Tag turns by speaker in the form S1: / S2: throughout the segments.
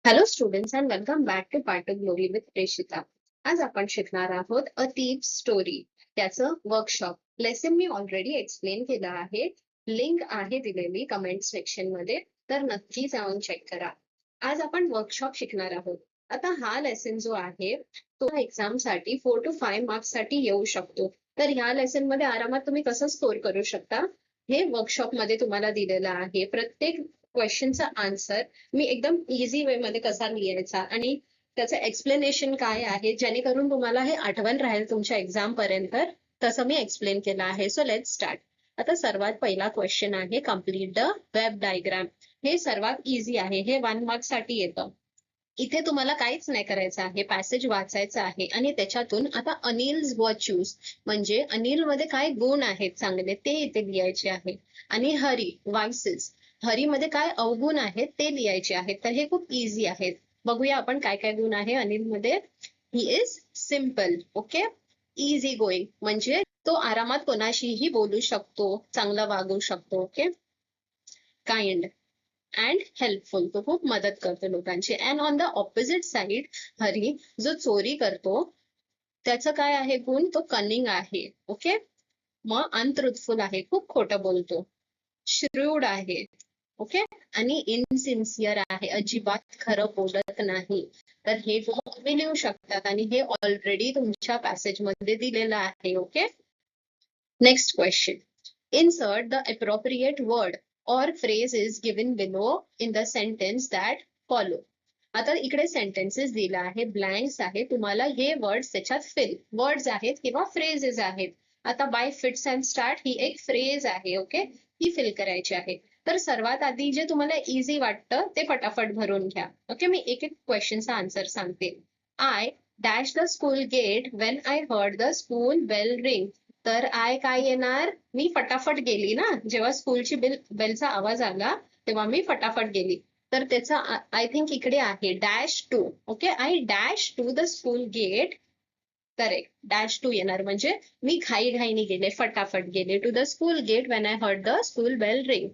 S1: Hello students and welcome back to part two glory with Preshita. आज आपण शिकणार आहोत अ थीफ स्टोरी, त्याचं वर्कशॉप. लेसन मी ऑलरेडी एक्सप्लेन केलं आहे. लिंक आहे दिलेली कमेंट सेक्शन मध्ये, तर नक्की जाऊन चेक करा. आज आपण वर्कशॉप शिकणार आहोत. आता हा लेसन जो आहे तो एक्झाम साठी 4 to 5 मार्क्स साठी येऊ शकतो. तर ह्या लेसन मध्ये आरामात तुम्ही कसं स्कोर करू शकता हे वर्कशॉप मध्ये तुम्हाला दिलेलं आहे. प्रत्येक क्वेश्चनचा आन्सर मी एकदम इझी वे मध्ये कसा लिहायचा आणि त्याचं एक्सप्लेनेशन काय आहे जेणेकरून तुम्हाला हे आठवण राहील तुमच्या एक्झाम पर्यंत, तसं मी एक्सप्लेन केलं आहे. So let start. आता सर्वात पहिला क्वेश्चन आहे कम्प्लीट द वेब डायग्राम. हे सर्वात इझी आहे, हे 1 मार्क साठी येतं. इथे तुम्हाला काहीच नाही करायचं आहे, पॅसेज वाचायचं आहे आणि त्याच्यातून आता अनिल्स व्हर्च्यूज म्हणजे अनिल मध्ये काय गुण आहेत चांगले ते इथे लिहायचे आहे. आणि हरी वायसेस, हरीमध्ये काय अवगुण आहेत ते लिहायचे आहेत. तर हे खूप इझी आहेत. बघूया आपण काय काय गुण आहे अनिल मध्ये. He is simple, okay. Easy going म्हणजे तो आरामात कोणाशीही बोलू शकतो, चांगला वागू शकतो, ओके. काइंड अँड हेल्पफुल, तो खूप मदत करतो लोकांची. And on the opposite side Hari जो चोरी करतो त्याचं काय आहे गुण, तो कनिंग आहे, ओके. मग अनट्रुथफुल आहे, खूप खोटं बोलतो. श्रूड आहे, ओके. आणि इनसिन्सिअर आहे, अजिबात खरं बोलत नाही. तर हे गुण तुम्ही लिहू शकतात आणि हे ऑलरेडी तुमच्या पॅसेज मध्ये दिलेलं आहे, okay. Next question. Insert the appropriate word or phrase is given below in the sentence that follow. आता इकडे सेंटेन्सेस दिला आहे, ब्लँक्स आहे. तुम्हाला हे वर्ड्स त्याच्यात फिल, वर्ड्स आहेत किंवा फ्रेजेस आहेत. आता बाय फिट्स अँड स्टार्ट ही एक फ्रेज आहे, ओके. ही फिल करायची आहे. तर सर्वात आधी जे तुम्हाला इझी वाटतं ते पटापट भरून घ्या, ओके. मी एक एक क्वेश्चनचा आन्सर सांगते. I dash the school gate when I heard the school bell ring. तर आय काय येणार, मी फटाफट गेली ना, जेव्हा स्कूलची बेलचा आवाज आला तेव्हा मी फटाफट गेली. तर त्याचा आय थिंक इकडे आहे dash to, okay. I dash to the school gate, correct. Dash to येणार म्हणजे मी घाईघाईने गेले, फटाफट गेले. To the school gate when I heard the school bell ring.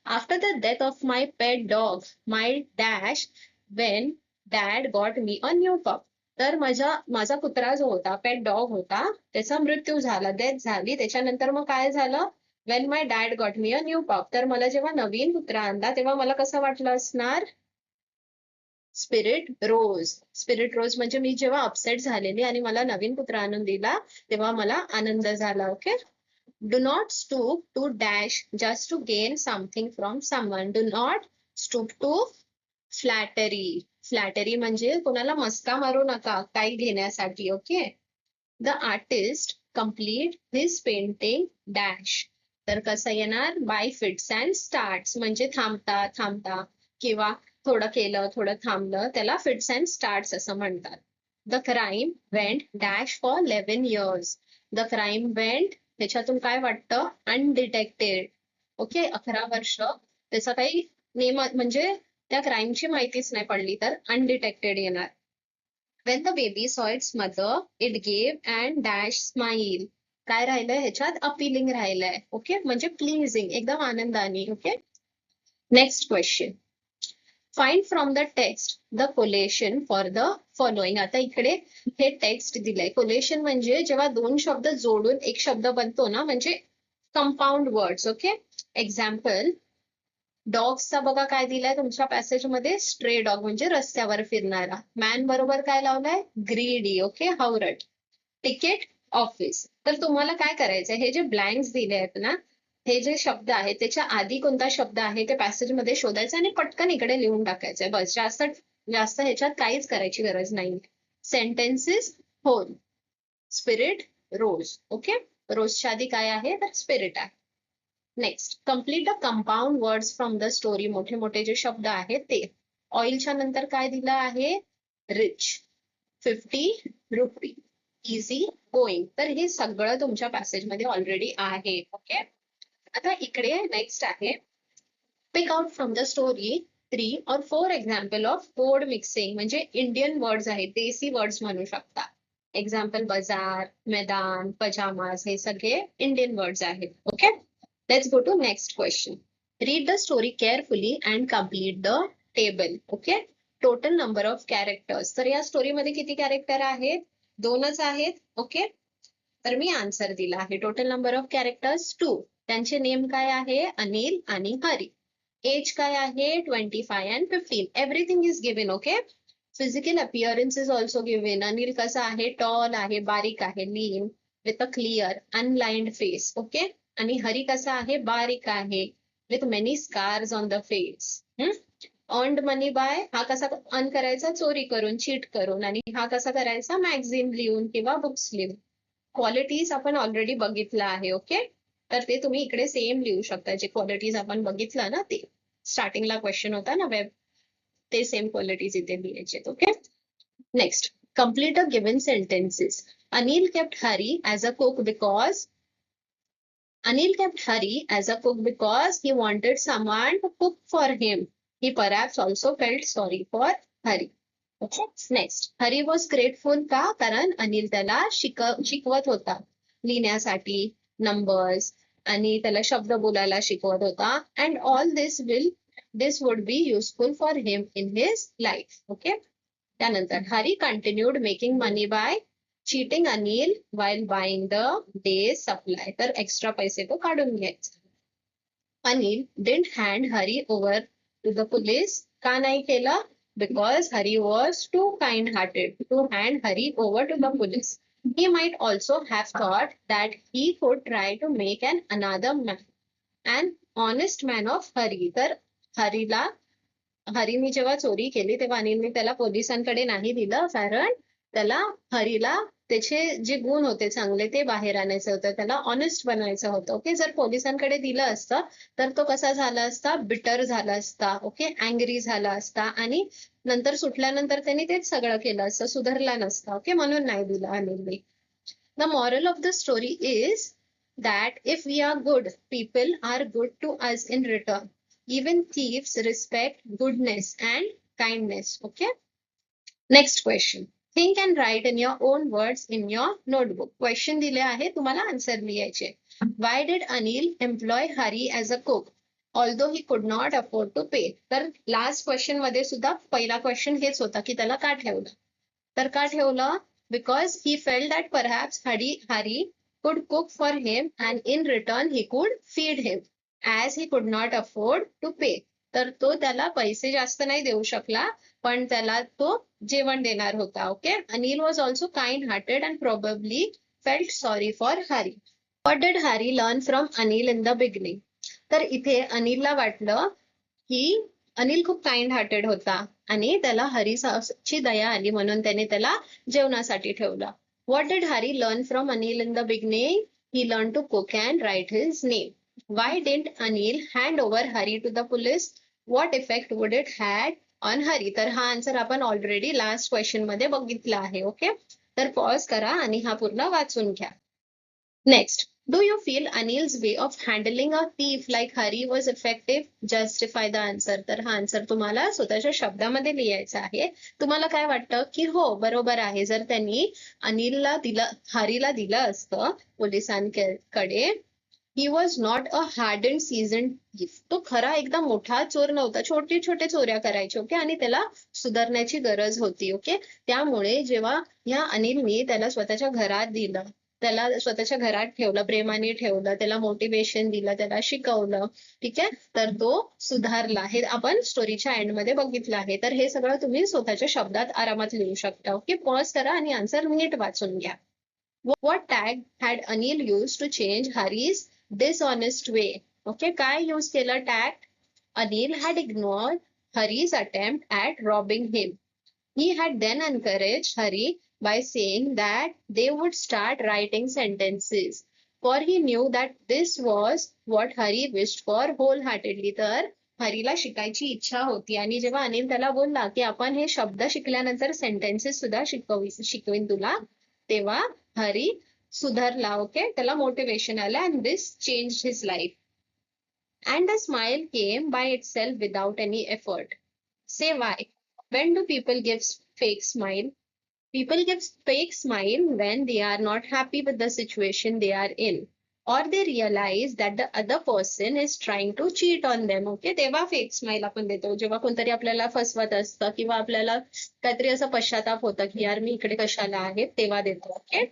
S1: After the death of my pet dog my dash when dad got me a new pup. तर माझा कुत्रा जो होता, पेट डॉग होता, त्याचा मृत्यू झाला, डेथ झाली. त्याच्यानंतर मग काय झालं, Wien my dad got me a new pup. तर मला जेव्हा नवीन कुत्रा आणला तेव्हा मला कसं वाटलं असणार, स्पिरिट रोज. स्पिरिट रोज म्हणजे मी जेव्हा अपसेट झालेली आणि मला नवीन कुत्रा आणून दिला तेव्हा मला आनंद झाला, okay. Do not stoop to dash just to gain something from someone. Do not stoop to flattery. Flattery म्हणजे कोणाला मस्का मारू नका काही घेण्यासाठी, okay. The artist complete his painting dash. तर कसं येणार, बाय फिट्स अँड स्टार्ट्स म्हणजे थांबता थांबता किंवा थोडं केलं थोडं थांबलं त्याला फिट्स अँड स्टार्ट्स असं म्हणतात. The crime went dash for 11 years. The crime went त्याच्यातून काय वाटतं, अनडिटेक्टेड, ओके. 11 वर्ष त्याचा काही नेम म्हणजे त्या क्राईमची माहितीच नाही पडली, तर अनडिटेक्टेड येणार. When the baby saw its mother, it gave and dash smile. काय राहिलंय ह्याच्यात, अपिलिंग राहिलंय, ओके. म्हणजे प्लीजिंग, एकदम आनंदाने, okay. Next question. Find from the text the coalition for the following. आता इकडे हे टेक्स्ट दिलंय. कोलेशन म्हणजे जेव्हा दोन शब्द जोडून एक शब्द बनतो ना, म्हणजे कंपाऊंड वर्ड्स, ओके. एक्झाम्पल, डॉग्सचा बघा काय दिलाय तुमच्या पॅसेज मध्ये, स्ट्रे डॉग म्हणजे रस्त्यावर फिरणारा. मॅन बरोबर काय लावलाय, ग्रीडी, ओके, हावरट. Ticket, office. तर तुम्हाला काय करायचंय, हे जे ब्लँक्स दिले आहेत ना, हे जे शब्द आहेत त्याच्या आधी कोणता शब्द आहे ते पॅसेज मध्ये शोधायचा आणि पटकन इकडे लिहून टाकायचंय, बस. जास्त जास्त ह्याच्यात काहीच करायची गरज नाही. Sentences whole. Spirit rose, okay. रोजच्या आधी काय आहे, तर स्पिरिट आहे. Next, complete the compound words from the story. मोठे मोठे जे शब्द आहेत ते. ऑइलच्या नंतर काय दिलं आहे, रिच. 50 रुपी. Easy going. तर हे सगळं तुमच्या पॅसेज मध्ये ऑलरेडी आहे, ओके. आता इकडे नेक्स्ट आहे, pick out from the story 3 or 4 example of code mixing. म्हणजे इंडियन वर्ड्स आहेत, देसी वर्ड्स म्हणू शकता. एक्झाम्पल, बाजार, मैदान, पजामाज, हे सगळे इंडियन वर्ड्स आहेत, okay. Let's go to next question. Read the story carefully and complete the table. Okay. Total number of characters. तर या स्टोरीमध्ये किती कॅरेक्टर आहेत? 2च आहेत. ओके, तर मी आन्सर दिला आहे. Total number of characters 2. त्यांचे नेम काय आहे? अनिल आणि हरी. एज काय आहे? 25 and 15. Everything is given. Okay, physical appearance is also given. Anil कसा आहे? टॉल आहे, बारीक आहे, lean with a clear unlined face. Okay, आणि हरी कसा आहे? बारीक आहे with many scars on the face. Earned money by, हा कसा अर्न करायचा? चोरी करून, चीट करून. आणि हा कसा करायचा? मॅगझिन लिहून किंवा बुक्स लिहून. क्वालिटीज आपण ऑलरेडी बघितलं आहे. ओके, तर ते तुम्ही इकडे सेम लिहू शकता. जे क्वालिटीज आपण बघितलं ना, ते स्टार्टिंगला क्वेश्चन होता ना वेब, ते सेम क्वालिटीज इथे लिहायचे. Okay, next, complete a given sentences. Anil kept Hari as a cook because Anil kept Hari as a cook because he wanted someone to cook for him. He perhaps also felt sorry for Hari. Okay, next, Hari was grateful का? कारण अनिल त्याला शिकवत होता लिहिण्यासाठी numbers, आणि त्याला शब्द बोलायला शिकवत होता. And all this would be useful for him in his life. Okay, त्यानंतर Hari continued making money by cheating Anil while buying the day's supply. तर एक्स्ट्रा पैसे तो काढून घ्यायचा. Anil didn't hand Hari over to the police. का नाही केलं? Because Hari was too kind-hearted to hand Hari over to the police. He might also have thought that he could try to make an honest man of Hari. तर हरीने जेव्हा चोरी केली तेव्हा अनिलने त्याला पोलिसांकडे नाही दिलं, कारण त्याला हरीला त्याचे जे गुण होते चांगले ते बाहेर आणायचं होतं, त्याला ऑनेस्ट बनवायचं होतं. ओके, जर पोलिसांकडे दिलं असतं तर तो कसा झाला असता? बिटर झाला असता. ओके, अँग्री झाला असता, आणि नंतर सुटल्यानंतर त्यांनी तेच सगळं केलं असतं, सुधारला नसता. ओके, म्हणून नाही दिलं अनिलने. The moral of the story is that if we are good, people are good to us in return. Even thieves respect goodness and kindness. Okay, next question. Think and write in your own words in your notebook. Question दिले आहे, तुम्हाला answer लिहायचे. Why did Anil employ Hari as a cook although he could not afford to pay? तर last question मध्ये सुद्धा पहिला question हेच होता की त्याला का ठेवलं. तर का ठेवलं? Because he felt that perhaps Hari could cook for him and in return he could feed him as he could not afford to pay. तर तो त्याला पैसे जास्त नाही देऊ शकला, पण त्याला तो जेवण देणार होता. Okay, Anil was also kind-hearted and probably felt sorry for Hari. What did Hari learn from Anil in the beginning? तर इथे अनिलला वाटलं की अनिल खूप काइंड हार्टेड होता आणि त्याला हरीची दया आली म्हणून त्याने त्याला जेवणासाठी ठेवलं. What did Hari learn from Anil in the beginning? He learned to cook and write his name. Why didn't Anil hand over Hari to the police? What effect would it had on Hari? तर हा answer आपण already last question मध्ये बघितला आहे. Okay, तर pause करा आणि हा पूर्ण वाचून घ्या. Next, do you feel Anil's way of handling a thief like Hari was effective? Justify the answer. तर हा आन्सर तुम्हाला स्वतःच्या शब्दामध्ये लिहायचा आहे. तुम्हाला काय वाटतं की हो बरोबर आहे, जर त्यांनी हरीला दिलं असतं पोलिसांकडे, he was not a harden season thief. तो खरा एकदम मोठा चोर नव्हता, छोटे छोटे चोऱ्या करायचे. ओके, आणि त्याला सुधारण्याची गरज होती. ओके, त्यामुळे जेव्हा ह्या अनिलनी त्याला स्वतःच्या घरात दिलं, त्याला स्वतःच्या घरात ठेवलं, प्रेमाने ठेवलं, त्याला मोटिवेशन दिलं, त्याला शिकवलं, ठीक आहे, तर तो सुधारला. हे आपण स्टोरीच्या एंड मध्ये बघितलं आहे. तर हे सगळं तुम्ही स्वतःच्या शब्दात आरामात लिहू शकता. ओके, पॉज करा आणि आन्सर नीट वाचून घ्या. What tag had Anil used to change Hari's dishonest way? Okay, काय यूज केलं tag? Anil had ignored Hari's attempt at robbing him. He had then encouraged Hari by saying that they would start writing sentences, for he knew that this was what Hari wished for wholeheartedly. तर हरीला शिकायची इच्छा होती, आणि जेव्हा अनिल त्याला बोलला की आपण हे शब्द शिकल्यानंतर सेंटेन्सेस सुद्धा शिकवीन तुला, तेव्हा हरी सुधारला. ओके, त्याला मोटिवेशन आलं, and this changed his life. And a smile came by itself without any effort. Say why. When do people give fake smile? People give fake smile when they are not happy with the situation they are in, or they realize that the other person is trying to cheat on them. Okay, तेव्हा fake smile आपण देतो जेव्हा कोणतरी आपल्याला फसवत असतं किंवा आपल्याला काहीतरी असं पश्चाताप होतं की यार मी इकडे कशाला आहे, तेव्हा देतो. Okay,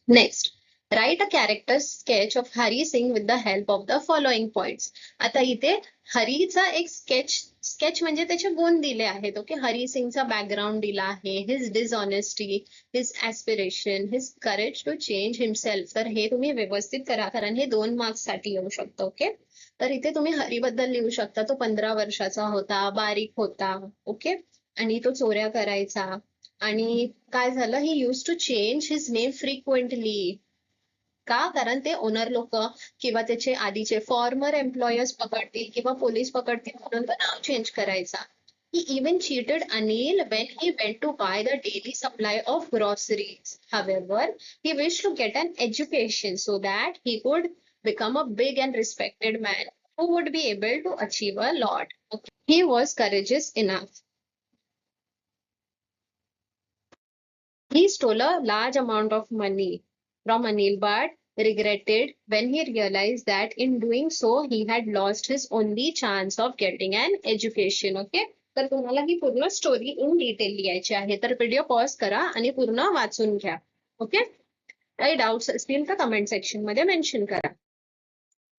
S1: next, right a character sketch of Hari Singh with the help of the following points. आता इथे हरीचा एक स्केच म्हणजे त्याचे गुण दिले आहेत. ओके, हरी सिंगचा बॅकग्राऊंड दिला आहे, his dishonesty, his aspiration, his courage to change himself. तर हे तुम्ही व्यवस्थित करा कारण हे 2 मार्क्स साठी येऊ शकतं. ओके, तर इथे तुम्ही हरीबद्दल लिहू शकता, तो 15 वर्षाचा होता, बारीक होता. ओके, आणि तो चोऱ्या करायचा. आणि काय झालं, he use to change his name frequently. का? कारण ते ओनर लोक किंवा त्याचे आधीचे फॉर्मर एम्प्लॉयर्स पकडतील किंवा पोलीस पकडतील म्हणून तो नाव चेंज करायचा. He even cheated Anil when he went to buy the daily supply of groceries. However, he wished to get an education so that he could become a big and respected man who would be able to achieve a lot. Okay. He was courageous enough. He stole a large amount of money from Anil but regretted when he realized that in doing so he had lost his only chance of getting an education. Okay, तर तुम्हाला ही पूर्ण story in detail लिहायची आहे. तर video pause करा आणि पूर्ण वाचून घ्या. ओके, काही डाऊट्स असतील तर कमेंट सेक्शन मध्ये मेन्शन करा.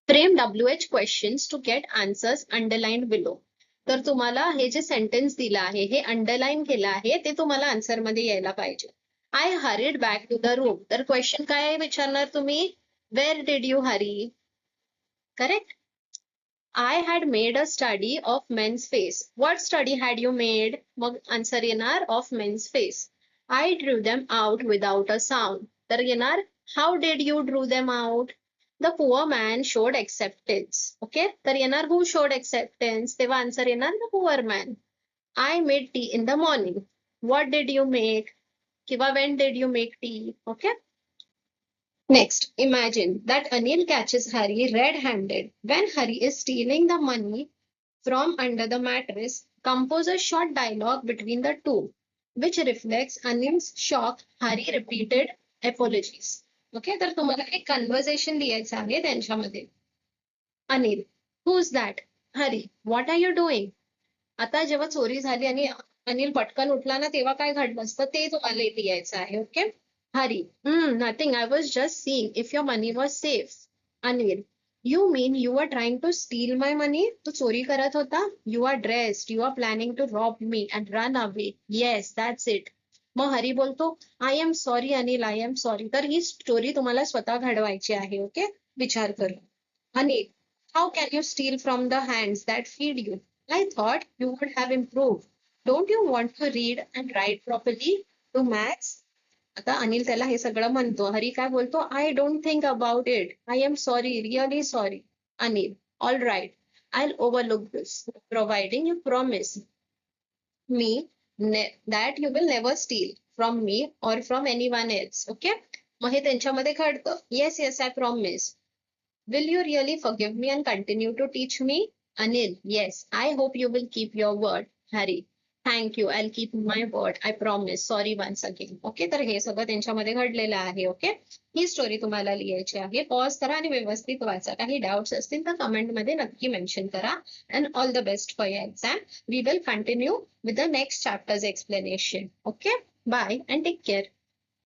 S1: Frame WH questions to get answers underline below. तर तुम्हाला हे जे सेंटेन्स दिलं आहे हे अंडरलाईन केलं आहे ते तुम्हाला आन्सर मध्ये यायला पाहिजे. I hurried back to the room. तर क्वेश्चन काय विचारणार तुम्ही? Where did you hurry? Correct? I had made a study of men's face. What study had you made? मग आन्सर येणार of men's face. I drew them out without a sound. तर येणार how did you drew them out? The poor man showed acceptance. Okay? तर येणार who showed acceptance? तेव्हा answer येणार the poor man. I made tea in the morning. What did you make? Kiva, when did you make tea? Okay. Next, imagine that Anil catches Hari red-handed. When Hari is stealing the money from under the mattress, compose a short dialogue between the two, which reflects Anil's shock, Hari repeated apologies. Okay, तर तुम्हाला एक conversation लिहायचं आहे त्यांच्यामध्ये. Anil, who's that? Hari, what are you doing? आता जेव्हा चोरी झाली आणि अनिल पटकन उठला ना तेव्हा काय घडलं असतं ते तुम्हाला लिहायचं आहे. Okay, Hari, nothing, I was just seeing if your money was safe. Anil, you mean you are trying to steal my money? तू चोरी करत होता? You are dressed, you are planning to rob me and run away. Yes, that's it. मग हरी बोलतो, I am sorry Anil, I am sorry. तर ही story तुम्हाला स्वतः घडवायची आहे. ओके, विचार करून. Anil, how can you steel from the hands that feed you? I thought you would have improved. Don't you want to read and write properly? To Max? आता अनिल त्याला हे सगळं म्हणतो. हरी काय बोलतो? I don't think about it. I am sorry, really sorry. Anil, all right. I'll overlook this, providing you promise me that you will never steal from me or from anyone else. Okay? मग हे त्यांच्यामध्ये घडतं. Yes, yes, I promise. Will you really forgive me and continue to teach me? Anil, yes, I hope you will keep your word. Harry, thank you. I'll keep my word. I promise. Sorry once again. Okay, तर हे सगळं त्यांच्यामध्ये घडलेलं आहे. Okay, ही story तुम्हाला लिहायची आहे. Pause करा आणि व्यवस्थित वाचा. काही डाऊट्स असतील तर कमेंट मध्ये नक्की मेन्शन करा. And all the best for your exam. We will continue with the next chapters explanation. Okay, bye and take care.